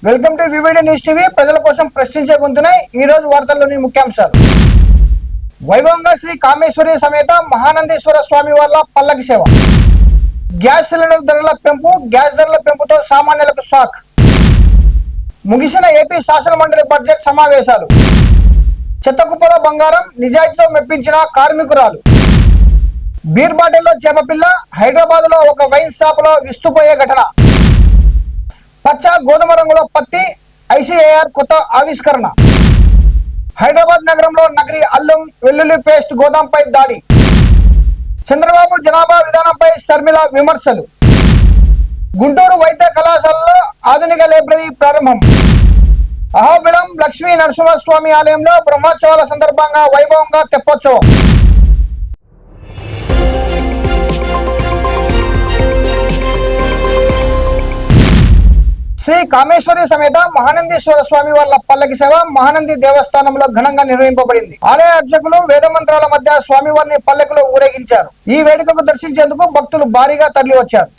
Welcome to VVD news TV. ప్రజల కోసం ప్రశ్నించే గొంతున్నాయి. ఈ రోజు వార్తల్లోని ముఖ్యాంశాలు. వైభవంగా శ్రీ కామేశ్వరి సమేత మహానందేశ్వర స్వామి వార్ల పల్లకి సేవ. గ్యాస్ సిలిండర్ ధరల పెంపు, గ్యాస్ ధరల పెంపుతో సామాన్యులకు షాక్. ముగిసిన ఏపీ శాసన మండలి బడ్జెట్ సమావేశాలు. చెత్తకుప్పల బంగారం నిజాయితీతో మెప్పించిన కార్మికురాలు. బీర్ బాటిల్లో చేపపిల్ల. హైదరాబాద్ లో ఒక వైన్ షాప్ లో విస్తుపోయే ఘటన. పచ్చ గోధుమ రంగులో పత్తి, ఐసీఏఆర్ కొత్త ఆవిష్కరణ. హైదరాబాద్ నగరంలో నగరి అల్లం వెల్లుల్లి పేస్ట్ గోదాంపై దాడి. చంద్రబాబు జనాభా విధానంపై శర్మిల విమర్శలు. గుంటూరు వైద్య కళాశాలలో ఆధునిక లైబ్రరీ ప్రారంభం. అహోబిలం లక్ష్మీ నరసింహస్వామి ఆలయంలో బ్రహ్మోత్సవాల సందర్భంగా వైభవంగా తెప్పోత్సవం. శ్రీ కామేశ్వరి సమేత మహానందీశ్వర స్వామి వార్ల పల్లకి సేవ మహానంది దేవస్థానంలో ఘనంగా నిర్వహింపబడింది. ఆలయ అర్చకులు వేద మంత్రాల మధ్య స్వామివారిని పల్లకిలో ఊరేగించారు. ఈ వేడుకకు దర్శించేందుకు భక్తులు భారీగా తరలి వచ్చారు.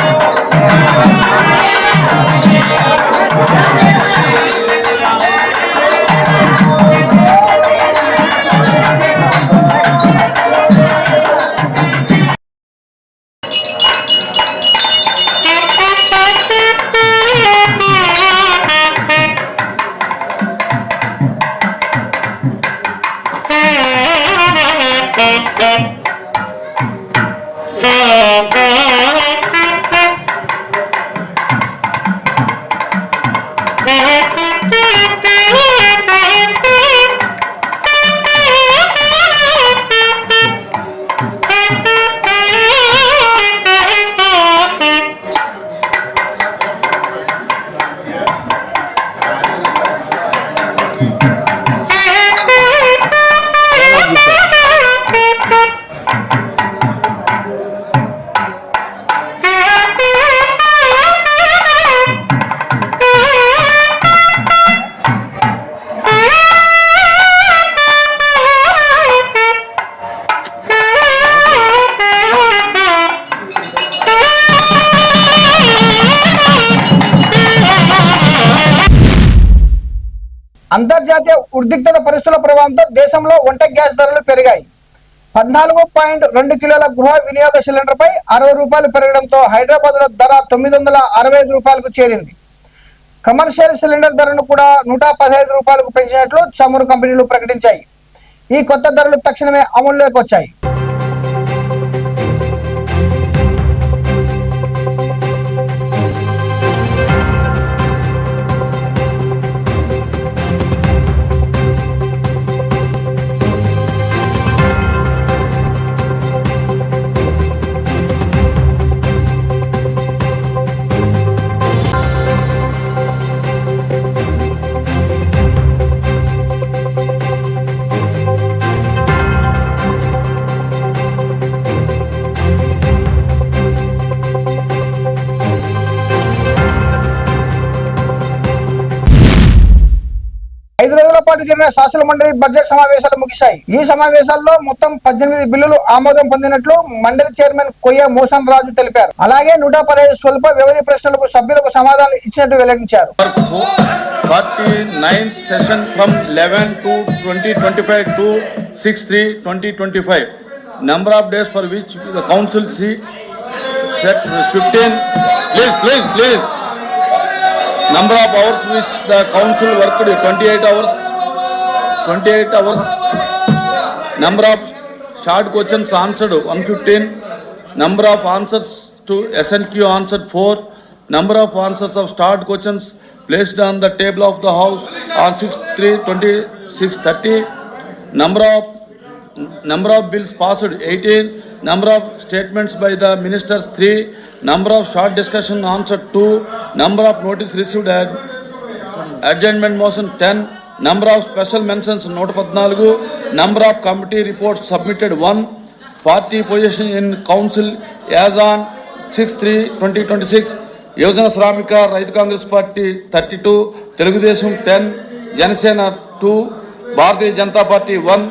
అంతర్జాతీయ ఉద్రిక్తత పరిస్థితుల ప్రభావంతో దేశంలో వంట గ్యాస్ ధరలు పెరిగాయి. 14.2 కిలోల గృహ వినియోగ సిలిండర్ పై 60 రూపాయలు పెరగడంతో హైదరాబాద్ లో ధర 965 రూపాయలకు చేరింది. కమర్షియల్ సిలిండర్ ధరను కూడా 115 రూపాయలకు పెంచినట్లు చమురు కంపెనీలు ప్రకటించాయి. ఈ కొత్త ధరలు తక్షణమే అమల్లోకి వచ్చాయి. జరిగిన శాసన మండలి బడ్జెట్ సమావేశాలు ముగిశాయి. ఈ సమావేశాల్లో మొత్తం 18 బిల్లులు ఆమోదం పొందినట్లు మండలి చైర్మన్ కొయ్య మోహన్ రాజు తెలిపారు. అలాగే 115 స్వల్ప వ్యవధి ప్రశ్నలకు సభ్యులకు సమాధానం ఇచ్చినట్టు వెల్లడించారు. 49th session from 11 to 2025 to 6/3/2025. Number of days for which the council see set 15. Please. Number of hours which the council worked 28 hours. Number of short questions answered 115. Number of answers to SNQ answered 4. Number of answers of start questions placed on the table of the house on 6/3/2630. Number of bills passed 18. Number of statements by the ministers 3. Number of short discussion answered 2. Number of notice received adjournment motion 10. Number of special mentions 114. Number of committee reports submitted 1. Party position in council as on 6/3/2026. Yojana Shramika Raitu Congress Party 32, Telugudesam 10, Janasena 2, Bharatiya Janata Party 1,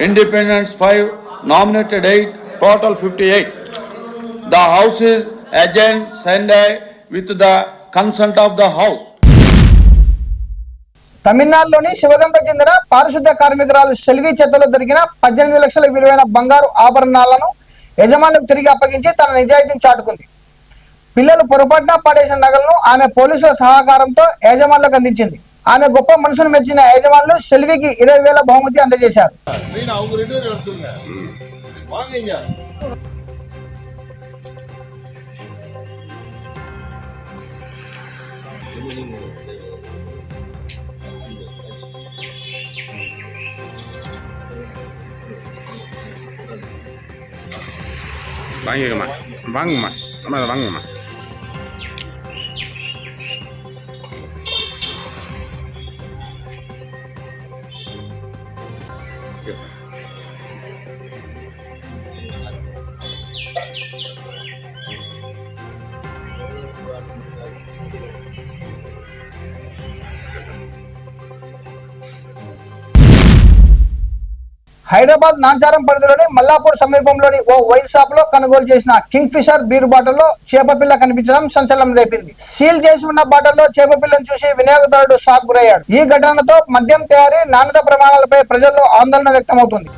Independents 5, nominated 8, total 58. The house is adjourned Sunday with the consent of the house. తమిళనాడులోని శివగంగకు చెందిన పారిశుద్ధ్య కార్మికురాలు సెల్వి చేతిలో దొరికిన 18 లక్షల విలువైన బంగారు ఆభరణాలను యజమానులకు తిరిగి అప్పగించి తన నిజాయితీని చాటుకుంది. పిల్లలు పొరపాటున పడేసిన నగలను ఆమె పోలీసుల సహకారంతో యజమానులకు అందించింది. ఆమె గొప్ప మనసును మెచ్చిన యజమానులు సెల్వికి 20,000 బహుమతి అందజేశారు. வாங்கிக்கம்மா வாங்கும்மா நம்ம அதை வாங்குங்கம்மா. హైదరాబాద్ నాంచారం పరిధిలోని మల్లాపూర్ సమీపంలోని ఓ వైన్ షాప్ లో కొనుగోలు చేసిన కింగ్ ఫిషర్ బీర్ బాటిల్లో చేపపిల్ల కనిపించడం సంచలనం రేపింది. సీల్ చేసి ఉన్న బాటిల్లో చేపపిల్లను చూసి వినియోగదారుడు షాక్ గురయ్యాడు. ఈ ఘటనతో మద్యం తయారీ నాణ్యత ప్రమాణాలపై ప్రజల్లో ఆందోళన వ్యక్తమవుతుంది.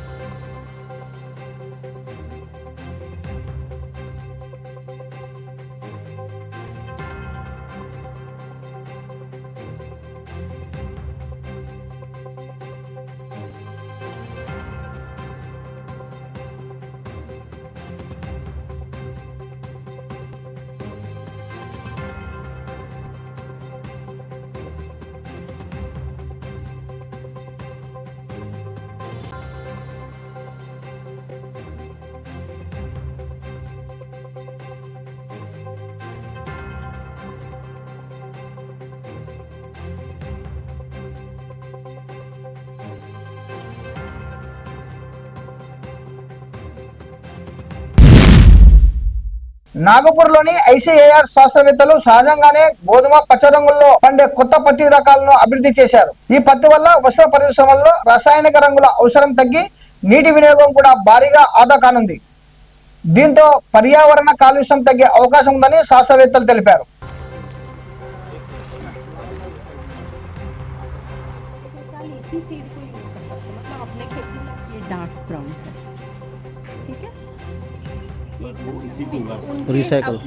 నాగపూర్లోని ఐసీఏఆర్ శాస్త్రవేత్తలు సహజంగానే గోధుమ పచ్చ రంగుల్లో పండే కొత్త పత్తి రకాలను అభివృద్ధి చేశారు. ఈ పత్తి వల్ల వస్త్ర పరిశ్రమల్లో రసాయనిక రంగుల అవసరం తగ్గి నీటి వినియోగం కూడా భారీగా ఆదా కానుంది. దీంతో పర్యావరణ కాలుష్యం తగ్గే అవకాశం ఉందని శాస్త్రవేత్తలు తెలిపారు. रिसाइकल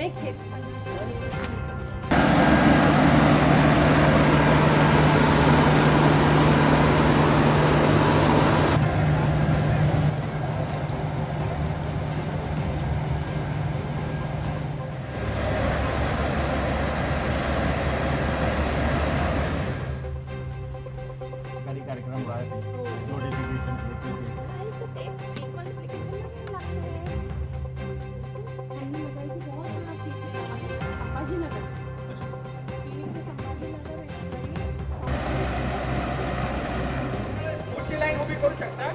कार्यक्रम रहा है नोटिफिकेशन करू शकता.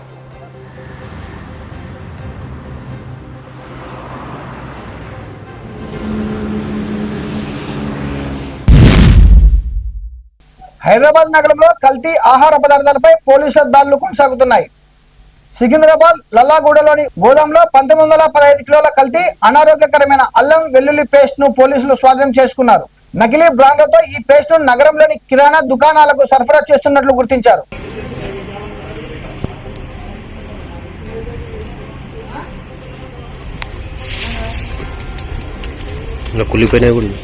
హైదరాబాద్ నగరంలో కల్తీ ఆహార పదార్థాలపై పోలీసుల దాడులు కొనసాగుతున్నాయి. సికింద్రాబాద్ లల్లాగూడలోని గోదాంలో 1915 కిలోల కల్తీ అనారోగ్యకరమైన అల్లం వెల్లుల్లి పేస్ట్ ను పోలీసులు స్వాధీనం చేసుకున్నారు. నకిలీ బ్రాండ్లతో ఈ పేస్ట్ ను నగరంలోని కిరాణా దుకాణాలకు సరఫరా చేస్తున్నట్లు గుర్తించారు. కుళ్ళిపోయినాయి కూడా.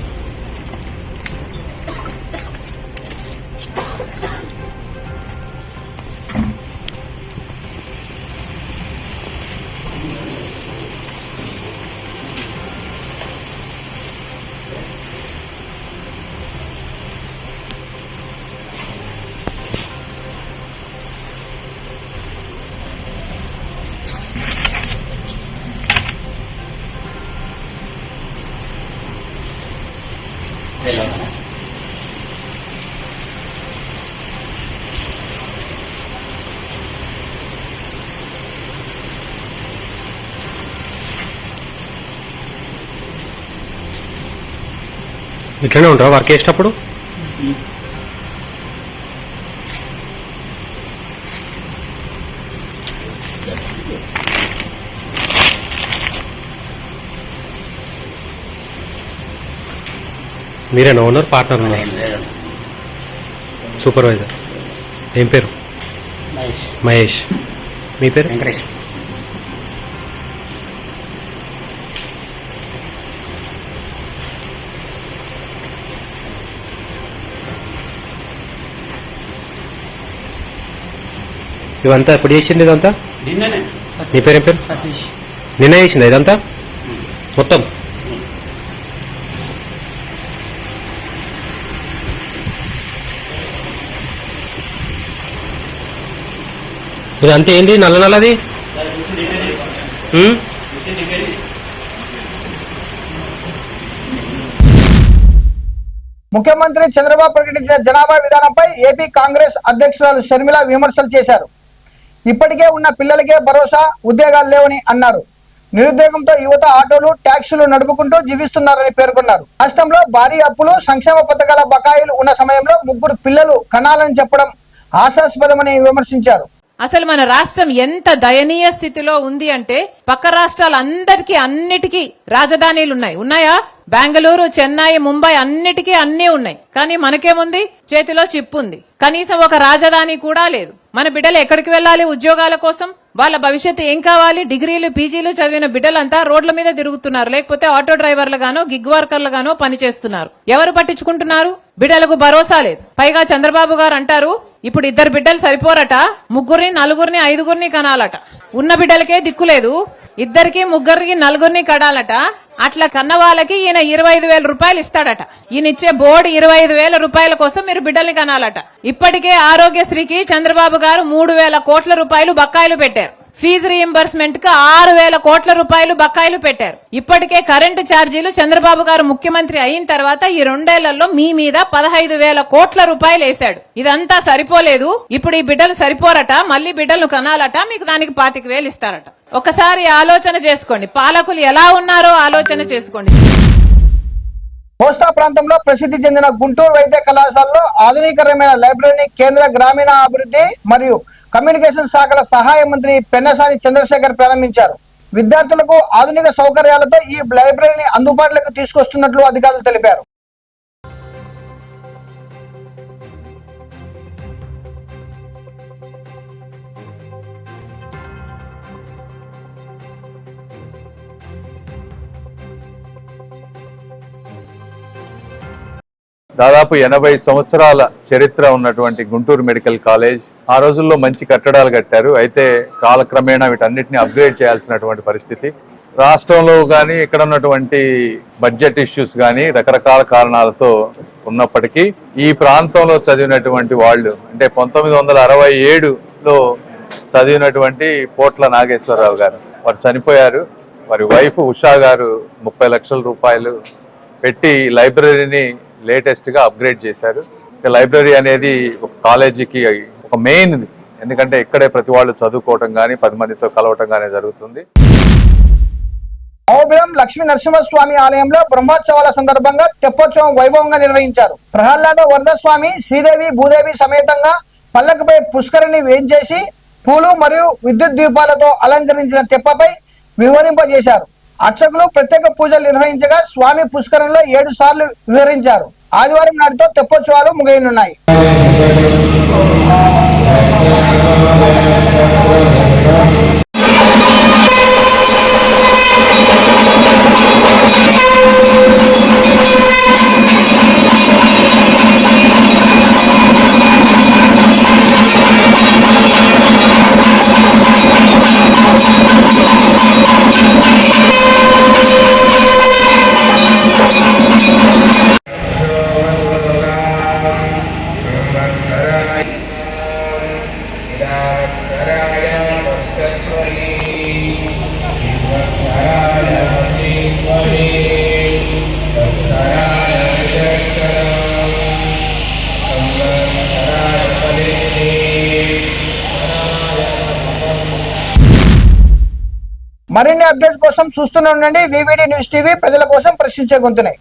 ఇట్లనే ఉంటారా వర్క్ చేసేటప్పుడు? మీరేనా ఓనర్, పార్ట్నర్, సూపర్వైజర్? ఏం పేరు? మహేష్. మీ పేరు? వెంకటేష్. ఇవంతా ఎప్పుడు చేసింది ఇదంతా? నిన్ననే మీ పేరు ఏం పేరు? సతీష్. నిన్న చేసిందా ఇదంతా మొత్తం? ఇదంతా ఏంటి నల్ల నల్లది? ముఖ్యమంత్రి చంద్రబాబు ప్రకటించిన జనాభా విధానంపై ఏపీ కాంగ్రెస్ అధ్యక్షురాలు షర్మిల విమర్శలు చేశారు. ఇప్పటికే ఉన్న పిల్లలకే భరోసా, ఉద్యోగాలు లేవని అన్నారు. నిరుద్యోగంతో యువత ఆటోలు, ట్యాక్సీలు నడుపుకుంటూ జీవిస్తున్నారని పేర్కొన్నారు. రాష్ట్రంలో భారీ అప్పులు, సంక్షేమ పథకాల బకాయిలు ఉన్న సమయంలో 3 పిల్లలు కనాలని చెప్పడం హాస్యాస్పదమని విమర్శించారు. అసలు మన రాష్ట్రం ఎంత దయనీయ స్థితిలో ఉంది అంటే పక్క రాష్ట్రాలందరికీ అన్నిటికీ రాజధానీలు ఉన్నాయా? బెంగళూరు, చెన్నై, ముంబై అన్నిటికీ అన్నీ ఉన్నాయి. కానీ మనకేముంది? చేతిలో చిప్పు ఉంది. కనీసం ఒక రాజధాని కూడా లేదు. మన బిడ్డలు ఎక్కడికి వెళ్ళాలి ఉద్యోగాల కోసం? వాళ్ళ భవిష్యత్తు ఏం కావాలి? డిగ్రీలు, పీజీలు చదివిన బిడ్డలంతా రోడ్ల మీద తిరుగుతున్నారు. లేకపోతే ఆటో డ్రైవర్లు గానో, గిగ్ వర్కర్లు గానో పనిచేస్తున్నారు. ఎవరు పట్టించుకుంటున్నారు? బిడ్డలకు భరోసా లేదు. పైగా చంద్రబాబు గారు అంటారు ఇప్పుడు 2 బిడ్డలు సరిపోరట, 3, 4, 5 కనాలట. ఉన్న బిడ్డలకే దిక్కులేదు, 2, 3, 4 కడాలట. అట్లా కన్న వాళ్ళకి ఈయన 25,000 రూపాయలు ఇస్తాడట. ఈయన ఇచ్చే బోర్డు 25,000 రూపాయల కోసం మీరు బిడ్డల్ని కనాలట. ఇప్పటికే ఆరోగ్యశ్రీకి చంద్రబాబు గారు 3,000 కోట్ల రూపాయలు బకాయిలు పెట్టారు. ఫీజు రీయింబర్స్మెంట్ కు 6,000 కోట్ల రూపాయలు బకాయిలు పెట్టారు. ఇప్పటికే కరెంటు ఛార్జీలు చంద్రబాబు గారు ముఖ్యమంత్రి అయిన తర్వాత ఈ 2 ఏళ్లలో మీ మీద 15,000 కోట్ల రూపాయలు వేశాడు. ఇదంతా సరిపోలేదు, ఇప్పుడు ఈ బిడ్డలు సరిపోరట, మళ్లీ బిడ్డలను కనాలట, మీకు దానికి 25,000 ఇస్తారట. ఒకసారి ఆలోచన చేసుకోండి, పాలకులు ఎలా ఉన్నారో ఆలోచన చేసుకోండి. కోస్తా ప్రాంతంలో ప్రసిద్ధి చెందిన గుంటూరు వైద్య కళాశాలలో ఆధునికరమైన లైబ్రరీని కేంద్ర గ్రామీణ అభివృద్ధి మరియు కమ్యూనికేషన్ శాఖల సహాయ మంత్రి పెన్నసాని చంద్రశేఖర్ ప్రారంభించారు. విద్యార్థులకు ఆధునిక సౌకర్యాలతో ఈ లైబ్రరీని అందుబాటులోకి తీసుకొస్తున్నట్లు అధికారులు తెలిపారు. దాదాపు 80 సంవత్సరాల చరిత్ర ఉన్నటువంటి గుంటూరు మెడికల్ కాలేజ్ ఆ రోజుల్లో మంచి కట్టడాలు కట్టారు. అయితే కాలక్రమేణా వీటన్నిటిని అప్గ్రేడ్ చేయాల్సినటువంటి పరిస్థితి. రాష్ట్రంలో కానీ ఇక్కడ ఉన్నటువంటి బడ్జెట్ ఇష్యూస్ కానీ రకరకాల కారణాలతో ఉన్నప్పటికీ ఈ ప్రాంతంలో చదివినటువంటి వాళ్ళు అంటే 1967లో చదివినటువంటి పోట్ల నాగేశ్వరరావు గారు వారు చనిపోయారు. వారి వైఫ్ ఉషా గారు 30 లక్షల రూపాయలు పెట్టి లైబ్రరీని లేటెస్ట్ గా అప్గ్రేడ్ చేశారు. లైబ్రరీ అనేది ఒక కాలేజీకి ఒక మెయిన్, ఎందుకంటే ఇక్కడే ప్రతి వాళ్ళు చదువుకోవటం కానీ 10 మందితో కలవటం కానీ జరుగుతుంది. నవోబిలం లక్ష్మీ నరసింహస్వామి ఆలయంలో బ్రహ్మోత్సవాల సందర్భంగా తెప్పోత్సవం వైభవంగా నిర్వహించారు. ప్రహ్లాద వరద స్వామి, శ్రీదేవి, భూదేవి సమేతంగా పల్లకిపై పుష్కరిణి వేంచేసి పూలు మరియు విద్యుత్ దీపాలతో అలంకరించిన తెప్పపై విహరింపజేశారు. అర్చకులు ప్రత్యేక పూజలు నిర్వహించగా స్వామి పుష్కరంలో 7 సార్లు విహరించారు. ఆదివారం నాటితో తెప్పోత్సవాలు ముగియనున్నాయి. మరిన్ని అప్డేట్స్ కోసం చూస్తూనే ఉండండి VVD న్యూస్ టీవీ, ప్రజల కోసం ప్రశ్నించే గొంతునే.